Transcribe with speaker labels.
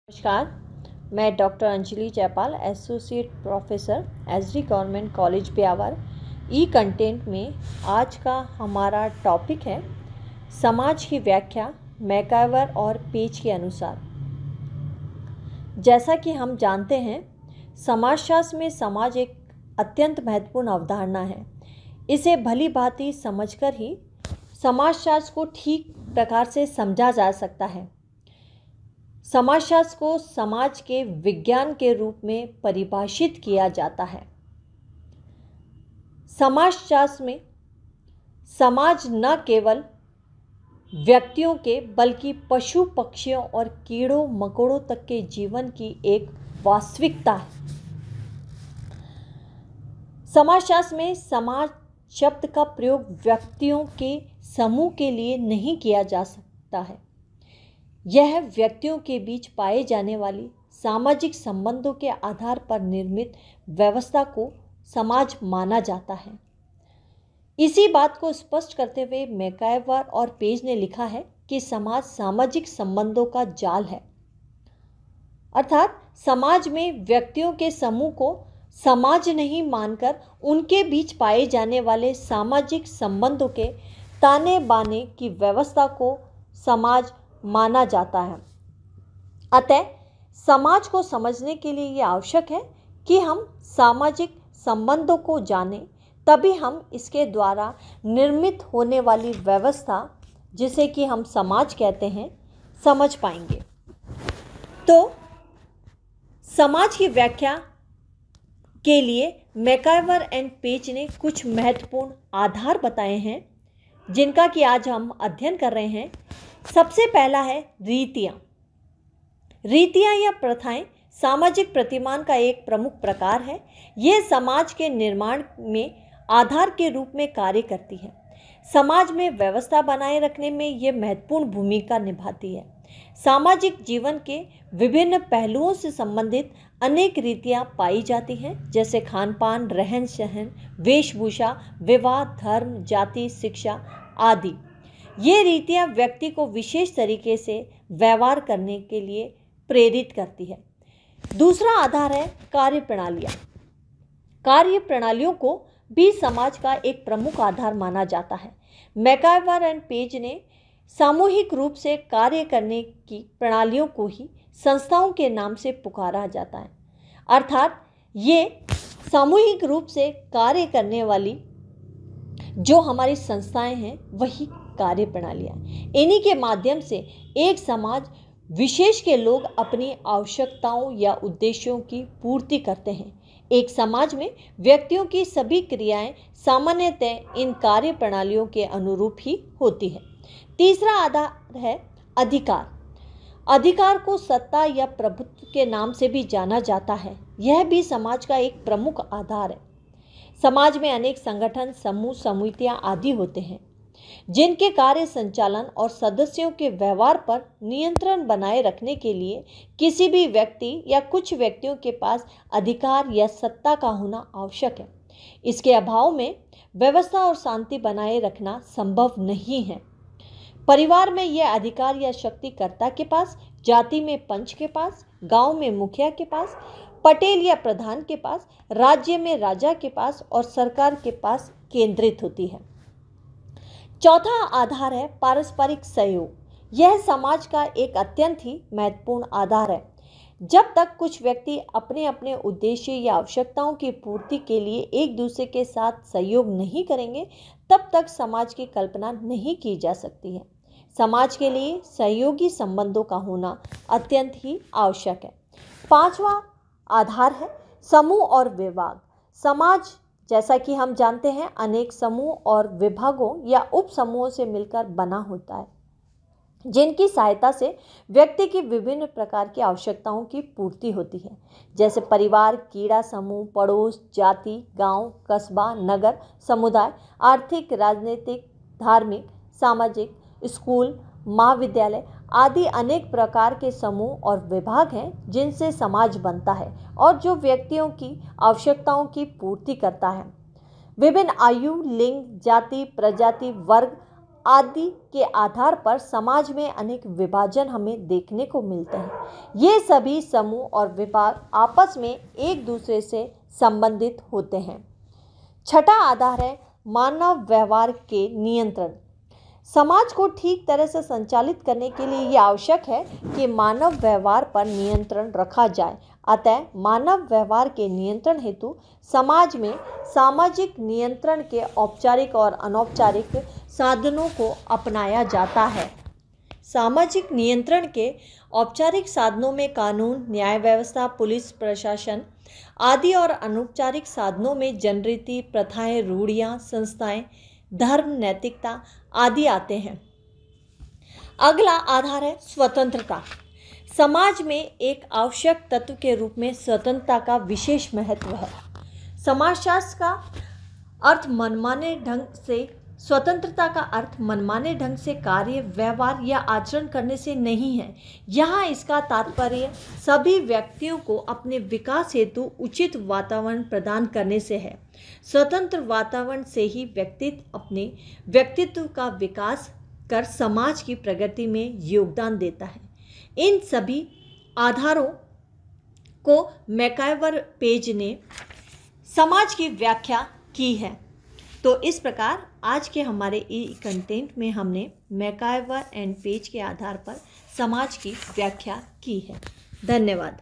Speaker 1: नमस्कार। मैं doctor Anjali Jaipal, associate professor SD government college Beawar e content में आज का हमारा टॉपिक है समाज की व्याख्या मैकाइवर और पेज के अनुसार। जैसा कि हम जानते हैं, समाजशास्त्र में समाज एक अत्यंत महत्वपूर्ण अवधारणा है। इसे भली भांति समझकर ही समाजशास्त्र को ठीक प्रकार से समझा जा सकता है। समाजशास्त्र को समाज के विज्ञान के रूप में परिभाषित किया जाता है। समाजशास्त्र में समाज न केवल व्यक्तियों के बल्कि पशु पक्षियों और कीड़ों मकोड़ों तक के जीवन की एक वास्तविकता है। समाजशास्त्र में समाज शब्द का प्रयोग व्यक्तियों के समूह के लिए नहीं किया जा सकता है। यह व्यक्तियों के बीच पाए जाने वाली सामाजिक संबंधों के आधार पर निर्मित व्यवस्था को समाज माना जाता है। इसी बात को स्पष्ट करते हुए मैकाइवर और पेज ने लिखा है कि समाज सामाजिक संबंधों का जाल है, अर्थात समाज में व्यक्तियों के समूह को समाज नहीं मानकर उनके बीच पाए जाने वाले सामाजिक संबंधों के ताने बाने की व्यवस्था को समाज माना जाता है। अतः समाज को समझने के लिए यह आवश्यक है कि हम सामाजिक संबंधों को जानें, तभी हम इसके द्वारा निर्मित होने वाली व्यवस्था, जिसे कि हम समाज कहते हैं, समझ पाएंगे। तो समाज की व्याख्या के लिए मैकाइवर एंड पेज ने कुछ महत्वपूर्ण आधार बताए हैं, जिनका कि आज हम अध्ययन कर रहे हैं। सबसे पहला है रीतियाँ। रीतियाँ या प्रथाएं सामाजिक प्रतिमान का एक प्रमुख प्रकार है। यह समाज के निर्माण में आधार के रूप में कार्य करती है। समाज में व्यवस्था बनाए रखने में यह महत्वपूर्ण भूमिका निभाती है। सामाजिक जीवन के विभिन्न पहलुओं से संबंधित अनेक रीतियाँ पाई जाती हैं, जैसे खान पान, रहन सहन, वेशभूषा, विवाह, धर्म, जाति, शिक्षा आदि। ये रीतियाँ व्यक्ति को विशेष तरीके से व्यवहार करने के लिए प्रेरित करती है। दूसरा आधार है कार्य प्रणालियाँ। कार्य प्रणालियों को भी समाज का एक प्रमुख आधार माना जाता है। मैकाइवर एंड पेज ने सामूहिक रूप से कार्य करने की प्रणालियों को ही संस्थाओं के नाम से पुकारा जाता है, अर्थात ये सामूहिक रूप से कार्य करने वाली जो हमारी संस्थाएं हैं, वही कार्य प्रणालियाँ। इन्हीं के माध्यम से एक समाज विशेष के लोग अपनी आवश्यकताओं या उद्देश्यों की पूर्ति करते हैं। एक समाज में व्यक्तियों की सभी क्रियाएं सामान्यतः इन कार्य प्रणालियों के अनुरूप ही होती है। तीसरा आधार है अधिकार। अधिकार को सत्ता या प्रभुत्व के नाम से भी जाना जाता है। यह भी समाज का एक प्रमुख आधार है। समाज में अनेक संगठन, समूह, समितियां आदि होते हैं, जिनके कार्य संचालन और सदस्यों के व्यवहार पर नियंत्रण बनाए रखने के लिए किसी भी व्यक्ति या कुछ व्यक्तियों के पास अधिकार या सत्ता का होना आवश्यक है। इसके अभाव में व्यवस्था और शांति बनाए रखना संभव नहीं है। परिवार में यह अधिकार या शक्ति कर्ता के पास, जाति में पंच के पास, गांव में मुखिया के पास, पटेल या प्रधान के पास, राज्य में राजा के पास और सरकार के पास केंद्रित होती है। चौथा आधार है पारस्परिक सहयोग। यह समाज का एक अत्यंत ही महत्वपूर्ण आधार है। जब तक कुछ व्यक्ति अपने अपने उद्देश्य या आवश्यकताओं की पूर्ति के लिए एक दूसरे के साथ सहयोग नहीं करेंगे, तब तक समाज की कल्पना नहीं की जा सकती है। समाज के लिए सहयोगी संबंधों का होना अत्यंत ही आवश्यक है। पांचवा आधार है समूह और विभाग। समाज, जैसा कि हम जानते हैं, अनेक समूह और विभागों या उप समूहों से मिलकर बना होता है, जिनकी सहायता से व्यक्ति की विभिन्न प्रकार की आवश्यकताओं की पूर्ति होती है, जैसे परिवार, कीड़ा समूह, पड़ोस, जाति, गांव, कस्बा, नगर, समुदाय, आर्थिक, राजनीतिक, धार्मिक, सामाजिक, स्कूल, महाविद्यालय आदि अनेक प्रकार के समूह और विभाग हैं, जिनसे समाज बनता है और जो व्यक्तियों की आवश्यकताओं की पूर्ति करता है। विभिन्न आयु, लिंग, जाति, प्रजाति, वर्ग आदि के आधार पर समाज में अनेक विभाजन हमें देखने को मिलते हैं। ये सभी समूह और विभाग आपस में एक दूसरे से संबंधित होते हैं। छठा आधार है मानव व्यवहार के नियंत्रण। समाज को ठीक तरह से संचालित करने के लिए यह आवश्यक है कि मानव व्यवहार पर नियंत्रण रखा जाए। अतः मानव व्यवहार के नियंत्रण हेतु समाज में सामाजिक नियंत्रण के औपचारिक और अनौपचारिक साधनों को अपनाया जाता है। सामाजिक नियंत्रण के औपचारिक साधनों में कानून, न्याय व्यवस्था, पुलिस प्रशासन आदि और अनौपचारिक साधनों में जनरीति, प्रथाएं, रूढ़ियां, संस्थाएं, धर्म, नैतिकता आदि आते हैं। अगला आधार है स्वतंत्रता। समाज में एक आवश्यक तत्व के रूप में स्वतंत्रता का विशेष महत्व है। समाजशास्त्र का अर्थ मनमाने ढंग से स्वतंत्रता का अर्थ मनमाने ढंग से कार्य, व्यवहार या आचरण करने से नहीं है। यहाँ इसका तात्पर्य सभी व्यक्तियों को अपने विकास हेतु उचित वातावरण प्रदान करने से है। स्वतंत्र वातावरण से ही व्यक्ति अपने व्यक्तित्व का विकास कर समाज की प्रगति में योगदान देता है। इन सभी आधारों को मैकाइवर पेज ने समाज की व्याख्या की है। तो इस प्रकार आज के हमारे ई कंटेंट में हमने मैकाइवर एंड पेज के आधार पर समाज की व्याख्या की है। धन्यवाद।